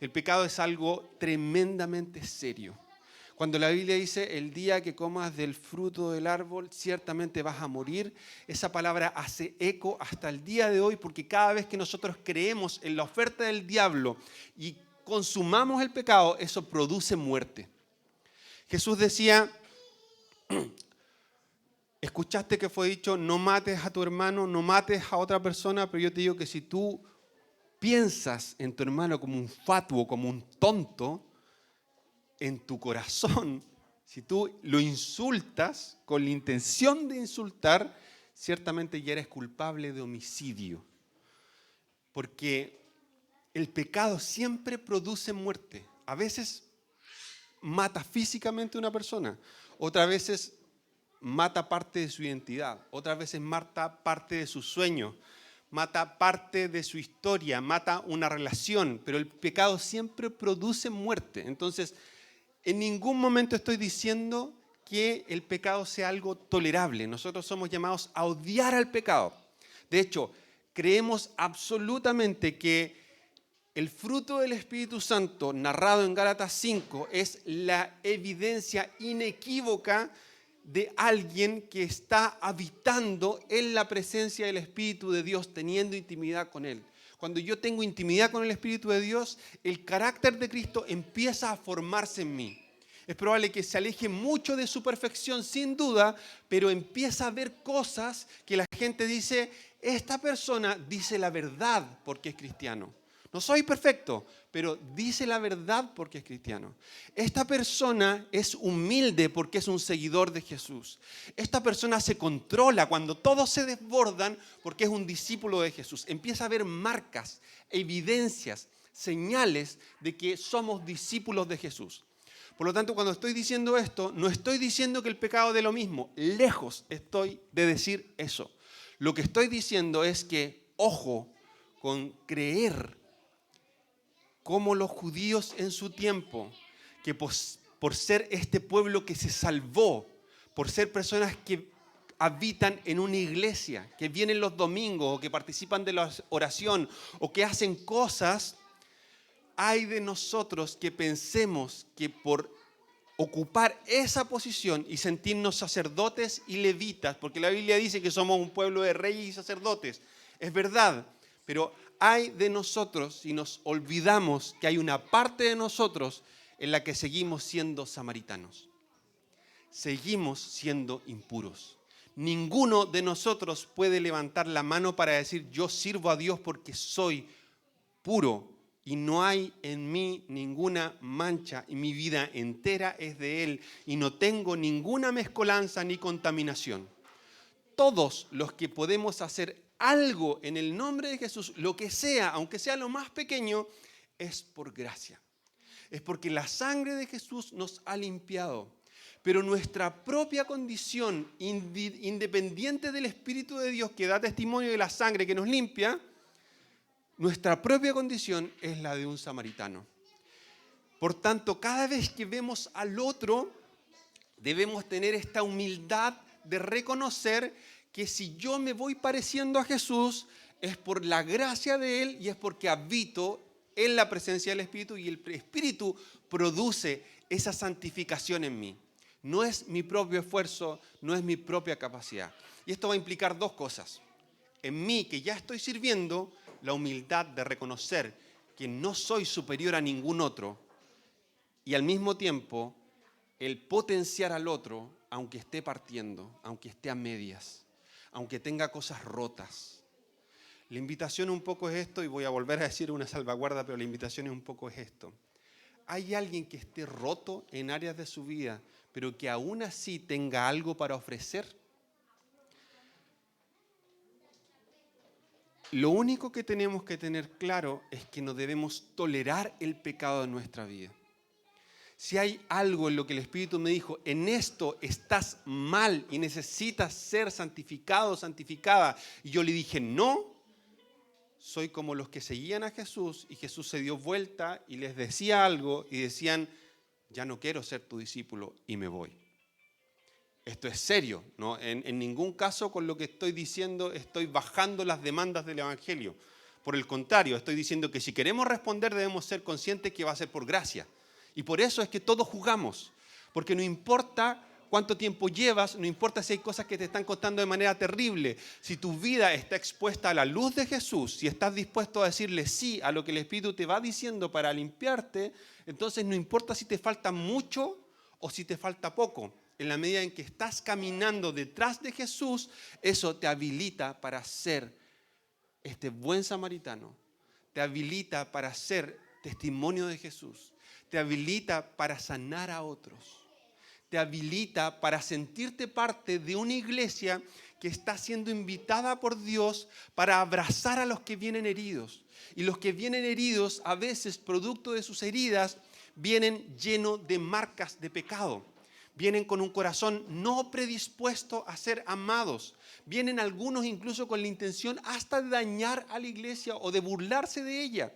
El pecado es algo tremendamente serio. Cuando la Biblia dice, el día que comas del fruto del árbol, ciertamente vas a morir, esa palabra hace eco hasta el día de hoy, porque cada vez que nosotros creemos en la oferta del diablo y consumamos el pecado, eso produce muerte. Jesús decía, escuchaste que fue dicho, no mates a tu hermano, no mates a otra persona, pero yo te digo que si tú piensas en tu hermano como un fatuo, como un tonto, en tu corazón, si tú lo insultas con la intención de insultar, ciertamente ya eres culpable de homicidio. Porque el pecado siempre produce muerte. A veces mata físicamente a una persona, otras veces mata parte de su identidad, otras veces mata parte de sus sueños, mata parte de su historia, mata una relación, pero el pecado siempre produce muerte. Entonces, en ningún momento estoy diciendo que el pecado sea algo tolerable. Nosotros somos llamados a odiar al pecado. De hecho, creemos absolutamente que el fruto del Espíritu Santo, narrado en Gálatas 5, es la evidencia inequívoca de alguien que está habitando en la presencia del Espíritu de Dios, teniendo intimidad con Él. Cuando yo tengo intimidad con el Espíritu de Dios, el carácter de Cristo empieza a formarse en mí. Es probable que se aleje mucho de su perfección, sin duda, pero empieza a ver cosas que la gente dice, esta persona dice la verdad porque es cristiano. No soy perfecto, pero dice la verdad porque es cristiano. Esta persona es humilde porque es un seguidor de Jesús. Esta persona se controla cuando todos se desbordan porque es un discípulo de Jesús. Empieza a ver marcas, evidencias, señales de que somos discípulos de Jesús. Por lo tanto, cuando estoy diciendo esto, no estoy diciendo que el pecado dé lo mismo. Lejos estoy de decir eso. Lo que estoy diciendo es que, ojo con creer como los judíos en su tiempo, que por ser este pueblo que se salvó, por ser personas que habitan en una iglesia, que vienen los domingos o que participan de la oración o que hacen cosas, hay de nosotros que pensemos que por ocupar esa posición y sentirnos sacerdotes y levitas, porque la Biblia dice que somos un pueblo de reyes y sacerdotes, es verdad, pero hay de nosotros si nos olvidamos que hay una parte de nosotros en la que seguimos siendo samaritanos. Seguimos siendo impuros. Ninguno de nosotros puede levantar la mano para decir yo sirvo a Dios porque soy puro y no hay en mí ninguna mancha y mi vida entera es de Él y no tengo ninguna mezcolanza ni contaminación. Todos los que podemos hacer algo en el nombre de Jesús, lo que sea, aunque sea lo más pequeño, es por gracia. Es porque la sangre de Jesús nos ha limpiado. Pero nuestra propia condición, independiente del Espíritu de Dios que da testimonio de la sangre que nos limpia, nuestra propia condición es la de un samaritano. Por tanto, cada vez que vemos al otro, debemos tener esta humildad de reconocer que si yo me voy pareciendo a Jesús, es por la gracia de Él y es porque habito en la presencia del Espíritu y el Espíritu produce esa santificación en mí. No es mi propio esfuerzo, no es mi propia capacidad. Y esto va a implicar dos cosas. En mí, que ya estoy sirviendo, la humildad de reconocer que no soy superior a ningún otro y al mismo tiempo el potenciar al otro aunque esté partiendo, aunque esté a medias, aunque tenga cosas rotas. La invitación un poco es esto, y voy a volver a decir una salvaguarda, pero la invitación es un poco es esto. ¿Hay alguien que esté roto en áreas de su vida, pero que aún así tenga algo para ofrecer? Lo único que tenemos que tener claro es que no debemos tolerar el pecado en nuestra vida. Si hay algo en lo que el Espíritu me dijo, en esto estás mal y necesitas ser santificado, santificada, y yo le dije no, soy como los que seguían a Jesús y Jesús se dio vuelta y les decía algo y decían, ya no quiero ser tu discípulo y me voy. Esto es serio, ¿no? En ningún caso con lo que estoy diciendo estoy bajando las demandas del Evangelio. Por el contrario, estoy diciendo que si queremos responder debemos ser conscientes que va a ser por gracia. Y por eso es que todos jugamos, porque no importa cuánto tiempo llevas, no importa si hay cosas que te están costando de manera terrible, si tu vida está expuesta a la luz de Jesús, si estás dispuesto a decirle sí a lo que el Espíritu te va diciendo para limpiarte, entonces no importa si te falta mucho o si te falta poco. En la medida en que estás caminando detrás de Jesús, eso te habilita para ser este buen samaritano, te habilita para ser testimonio de Jesús, te habilita para sanar a otros, te habilita para sentirte parte de una iglesia que está siendo invitada por Dios para abrazar a los que vienen heridos. Y los que vienen heridos, a veces, producto de sus heridas, vienen llenos de marcas de pecado. Vienen con un corazón no predispuesto a ser amados. Vienen algunos incluso con la intención hasta de dañar a la iglesia o de burlarse de ella.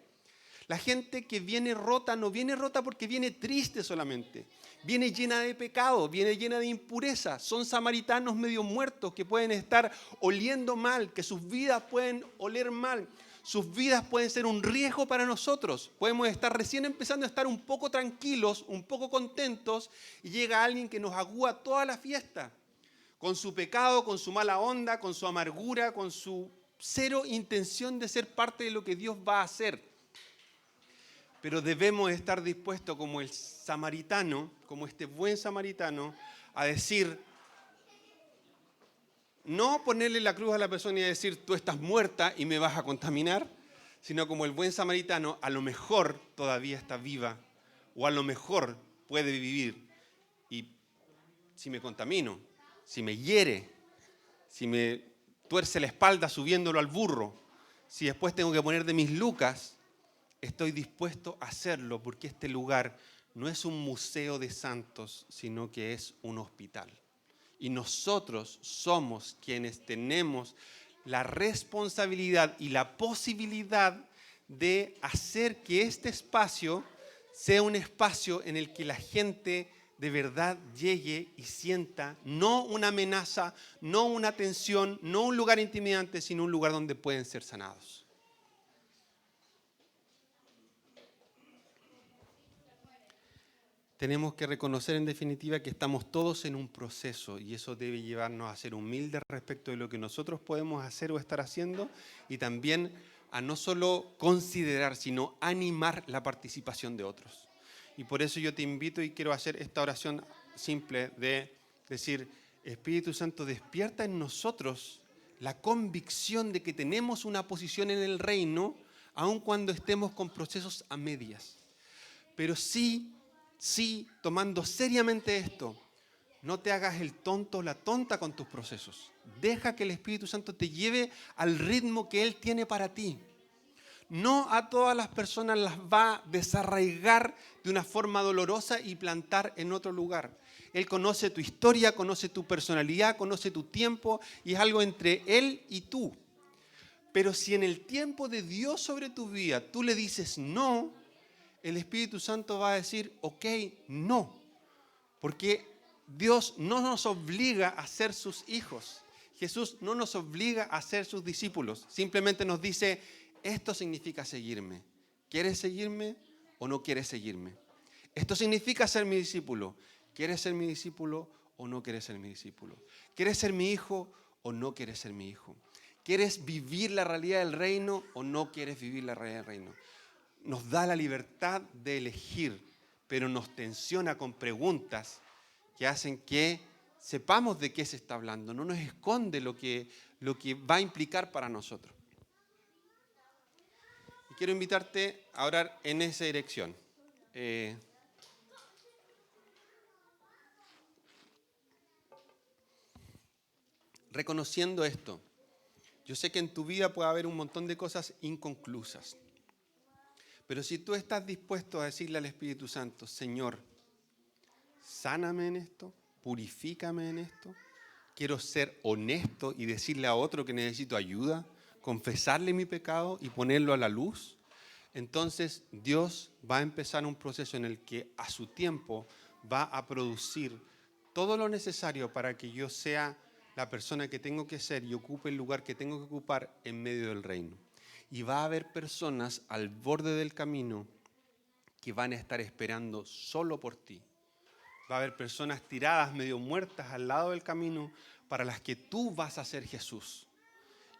La gente que viene rota no viene rota porque viene triste solamente. Viene llena de pecado, viene llena de impureza. Son samaritanos medio muertos que pueden estar oliendo mal, que sus vidas pueden oler mal. Sus vidas pueden ser un riesgo para nosotros. Podemos estar recién empezando a estar un poco tranquilos, un poco contentos, y llega alguien que nos agúa toda la fiesta. Con su pecado, con su mala onda, con su amargura, con su cero intención de ser parte de lo que Dios va a hacer. Pero debemos estar dispuestos como el samaritano, como este buen samaritano, a decir, no ponerle la cruz a la persona y decir, tú estás muerta y me vas a contaminar, sino como el buen samaritano, a lo mejor todavía está viva o a lo mejor puede vivir. Y si me contamino, si me hiere, si me tuerce la espalda subiéndolo al burro, si después tengo que poner de mis lucas, estoy dispuesto a hacerlo porque este lugar no es un museo de santos, sino que es un hospital. Y nosotros somos quienes tenemos la responsabilidad y la posibilidad de hacer que este espacio sea un espacio en el que la gente de verdad llegue y sienta no una amenaza, no una tensión, no un lugar intimidante, sino un lugar donde pueden ser sanados. Tenemos que reconocer en definitiva que estamos todos en un proceso y eso debe llevarnos a ser humildes respecto de lo que nosotros podemos hacer o estar haciendo y también a no solo considerar, sino animar la participación de otros. Y por eso yo te invito y quiero hacer esta oración simple de decir, Espíritu Santo, despierta en nosotros la convicción de que tenemos una posición en el reino, aun cuando estemos con procesos a medias. Pero sí, tomando seriamente esto, no te hagas el tonto o la tonta con tus procesos. Deja que el Espíritu Santo te lleve al ritmo que Él tiene para ti. No a todas las personas las va a desarraigar de una forma dolorosa y plantar en otro lugar. Él conoce tu historia, conoce tu personalidad, conoce tu tiempo y es algo entre Él y tú. Pero si en el tiempo de Dios sobre tu vida tú le dices no, el Espíritu Santo va a decir, ok, no. Porque Dios no nos obliga a ser sus hijos. Jesús no nos obliga a ser sus discípulos. Simplemente nos dice, esto significa seguirme. ¿Quieres seguirme o no quieres seguirme? Esto significa ser mi discípulo. ¿Quieres ser mi discípulo o no quieres ser mi discípulo? ¿Quieres ser mi hijo o no quieres ser mi hijo? ¿Quieres vivir la realidad del reino o no quieres vivir la realidad del reino? Nos da la libertad de elegir, pero nos tensiona con preguntas que hacen que sepamos de qué se está hablando. No nos esconde lo que va a implicar para nosotros. Y quiero invitarte a orar en esa dirección. Reconociendo esto, yo sé que en tu vida puede haber un montón de cosas inconclusas. Pero si tú estás dispuesto a decirle al Espíritu Santo, Señor, sáname en esto, purifícame en esto, quiero ser honesto y decirle a otro que necesito ayuda, confesarle mi pecado y ponerlo a la luz, entonces Dios va a empezar un proceso en el que a su tiempo va a producir todo lo necesario para que yo sea la persona que tengo que ser y ocupe el lugar que tengo que ocupar en medio del reino. Y va a haber personas al borde del camino que van a estar esperando solo por ti. Va a haber personas tiradas, medio muertas al lado del camino para las que tú vas a ser Jesús.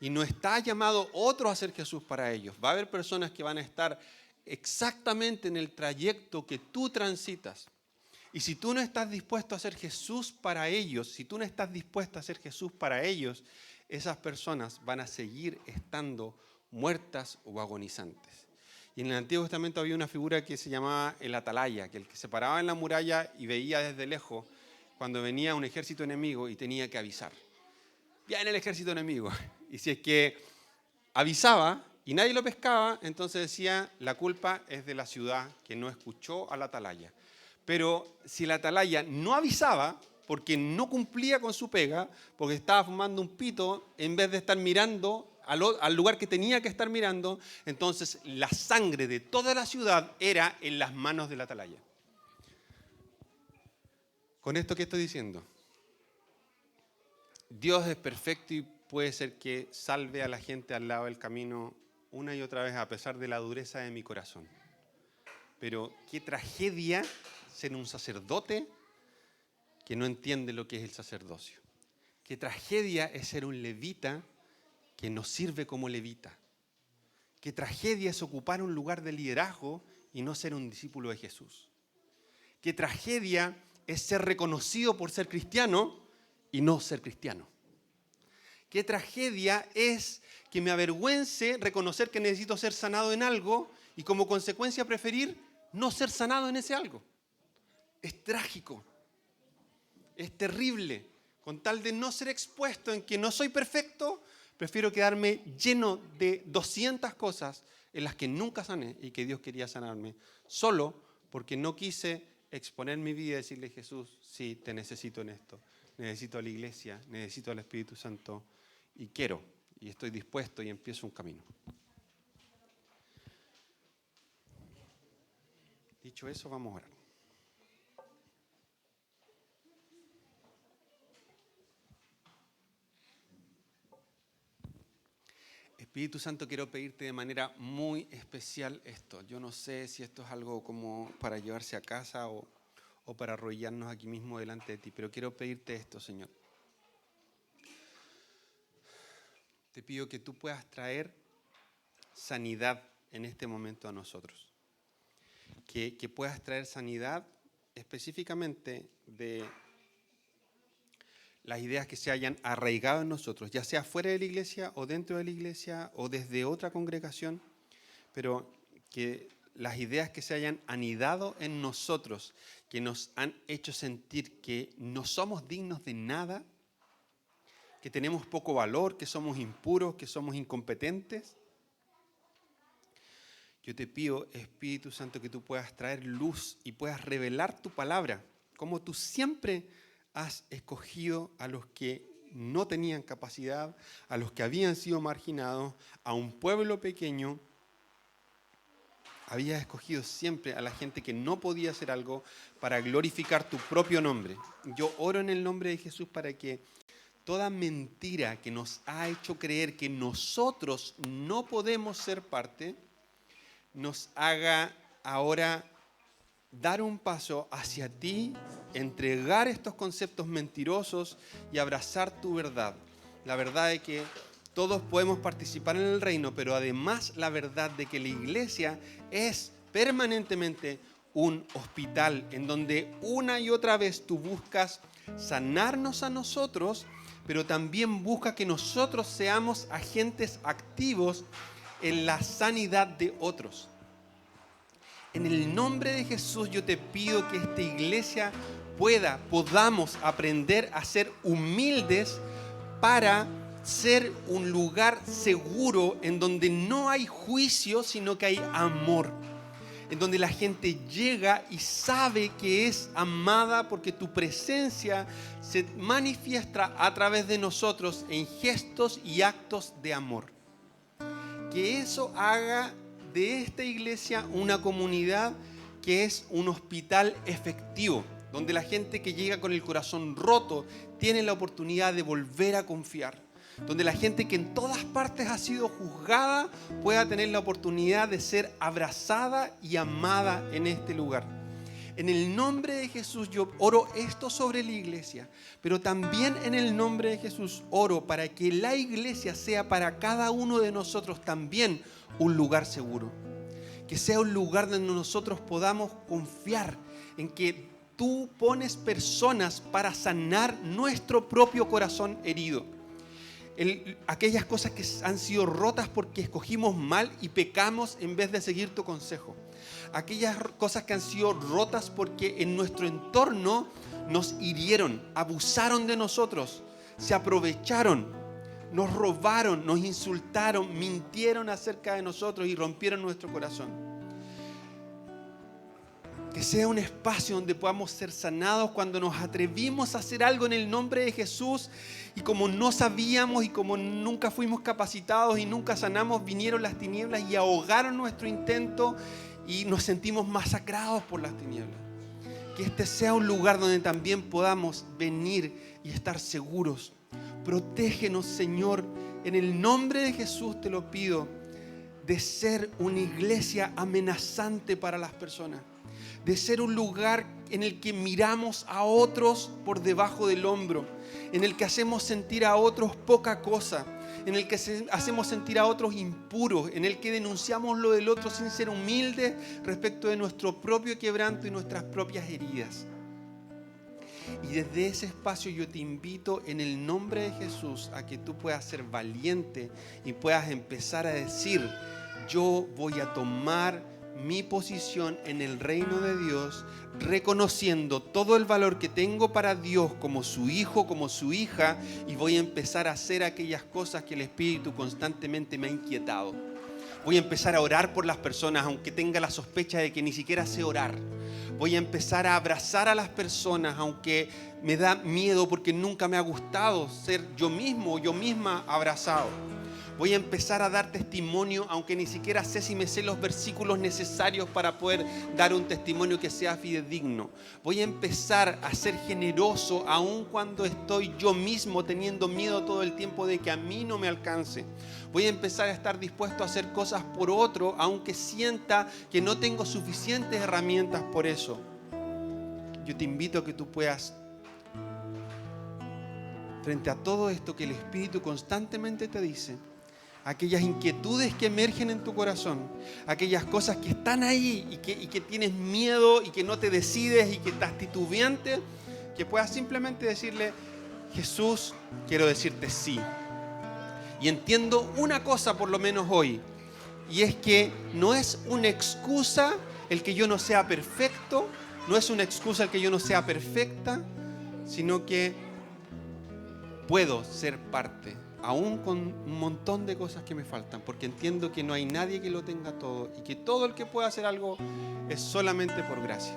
Y no está llamado otro a ser Jesús para ellos. Va a haber personas que van a estar exactamente en el trayecto que tú transitas. Y si tú no estás dispuesto a ser Jesús para ellos, si tú no estás dispuesto a ser Jesús para ellos, esas personas van a seguir estando muertas o agonizantes. Y en el Antiguo Testamento había una figura que se llamaba el atalaya, que el que se paraba en la muralla y veía desde lejos cuando venía un ejército enemigo y tenía que avisar. Viene el ejército enemigo. Y si es que avisaba y nadie lo pescaba, entonces decía, la culpa es de la ciudad que no escuchó al atalaya. Pero si el atalaya no avisaba, porque no cumplía con su pega, porque estaba fumando un pito, en vez de estar mirando al lugar que tenía que estar mirando, entonces la sangre de toda la ciudad era en las manos del atalaya. ¿Con esto qué estoy diciendo? Dios es perfecto y puede ser que salve a la gente al lado del camino una y otra vez a pesar de la dureza de mi corazón. Pero qué tragedia ser un sacerdote que no entiende lo que es el sacerdocio. Qué tragedia es ser un levita que no sirve como levita. Qué tragedia es ocupar un lugar de liderazgo y no ser un discípulo de Jesús. Qué tragedia es ser reconocido por ser cristiano y no ser cristiano. Qué tragedia es que me avergüence reconocer que necesito ser sanado en algo y como consecuencia preferir no ser sanado en ese algo. Es trágico, es terrible. Con tal de no ser expuesto en que no soy perfecto, prefiero quedarme lleno de 200 cosas en las que nunca sané y que Dios quería sanarme, solo porque no quise exponer mi vida y decirle: Jesús, sí, te necesito en esto. Necesito a la iglesia, necesito al Espíritu Santo y quiero, y estoy dispuesto y empiezo un camino. Dicho eso, vamos a orar. Espíritu Santo, quiero pedirte de manera muy especial esto. Yo no sé si esto es algo como para llevarse a casa o para arrodillarnos aquí mismo delante de ti, pero quiero pedirte esto, Señor. Te pido que tú puedas traer sanidad en este momento a nosotros. Que puedas traer sanidad específicamente de las ideas que se hayan arraigado en nosotros, ya sea fuera de la iglesia o dentro de la iglesia o desde otra congregación, pero que las ideas que se hayan anidado en nosotros, que nos han hecho sentir que no somos dignos de nada, que tenemos poco valor, que somos impuros, que somos incompetentes. Yo te pido, Espíritu Santo, que tú puedas traer luz y puedas revelar tu palabra, como tú siempre has escogido a los que no tenían capacidad, a los que habían sido marginados, a un pueblo pequeño. Habías escogido siempre a la gente que no podía hacer algo para glorificar tu propio nombre. Yo oro en el nombre de Jesús para que toda mentira que nos ha hecho creer que nosotros no podemos ser parte, nos haga ahora dar un paso hacia ti, entregar estos conceptos mentirosos y abrazar tu verdad. La verdad de que todos podemos participar en el reino, pero además la verdad de que la iglesia es permanentemente un hospital en donde una y otra vez tú buscas sanarnos a nosotros, pero también busca que nosotros seamos agentes activos en la sanidad de otros. En el nombre de Jesús yo te pido que esta iglesia podamos aprender a ser humildes para ser un lugar seguro en donde no hay juicio, sino que hay amor. En donde la gente llega y sabe que es amada porque tu presencia se manifiesta a través de nosotros en gestos y actos de amor. Que eso haga de esta iglesia una comunidad que es un hospital efectivo, donde la gente que llega con el corazón roto tiene la oportunidad de volver a confiar, donde la gente que en todas partes ha sido juzgada pueda tener la oportunidad de ser abrazada y amada en este lugar. En el nombre de Jesús yo oro esto sobre la iglesia, pero también en el nombre de Jesús oro para que la iglesia sea para cada uno de nosotros también un lugar seguro. Que sea un lugar donde nosotros podamos confiar en que tú pones personas para sanar nuestro propio corazón herido. Aquellas cosas que han sido rotas porque escogimos mal y pecamos en vez de seguir tu consejo. Aquellas cosas que han sido rotas porque en nuestro entorno nos hirieron, abusaron de nosotros, se aprovecharon, nos robaron, nos insultaron, mintieron acerca de nosotros y rompieron nuestro corazón. Que sea un espacio donde podamos ser sanados cuando nos atrevimos a hacer algo en el nombre de Jesús y como no sabíamos y como nunca fuimos capacitados y nunca sanamos, vinieron las tinieblas y ahogaron nuestro intento y nos sentimos masacrados por las tinieblas. Que este sea un lugar donde también podamos venir y estar seguros. Protégenos, Señor, en el nombre de Jesús te lo pido, de ser una iglesia amenazante para las personas. De ser un lugar en el que miramos a otros por debajo del hombro, en el que hacemos sentir a otros poca cosa, en el que hacemos sentir a otros impuros, en el que denunciamos lo del otro sin ser humildes respecto de nuestro propio quebranto y nuestras propias heridas. Y desde ese espacio yo te invito en el nombre de Jesús a que tú puedas ser valiente y puedas empezar a decir: yo voy a tomar mi posición en el reino de Dios, reconociendo todo el valor que tengo para Dios como su hijo, como su hija, y voy a empezar a hacer aquellas cosas que el Espíritu constantemente me ha inquietado. Voy a empezar a orar por las personas, aunque tenga la sospecha de que ni siquiera sé orar. Voy a empezar a abrazar a las personas, aunque me da miedo porque nunca me ha gustado ser yo mismo o yo misma abrazado. Voy a empezar a dar testimonio, aunque ni siquiera sé si me sé los versículos necesarios para poder dar un testimonio que sea fidedigno. Voy a empezar a ser generoso, aun cuando estoy yo mismo teniendo miedo todo el tiempo de que a mí no me alcance. Voy a empezar a estar dispuesto a hacer cosas por otro, aunque sienta que no tengo suficientes herramientas por eso. Yo te invito a que tú puedas, frente a todo esto que el Espíritu constantemente te dice, aquellas inquietudes que emergen en tu corazón, aquellas cosas que están ahí y que tienes miedo y que no te decides y que estás titubeante, que puedas simplemente decirle: Jesús, quiero decirte sí. Y entiendo una cosa por lo menos hoy, y es que no es una excusa el que yo no sea perfecto, no es una excusa el que yo no sea perfecta, sino que puedo ser parte, aún con un montón de cosas que me faltan, porque entiendo que no hay nadie que lo tenga todo y que todo el que pueda hacer algo es solamente por gracia.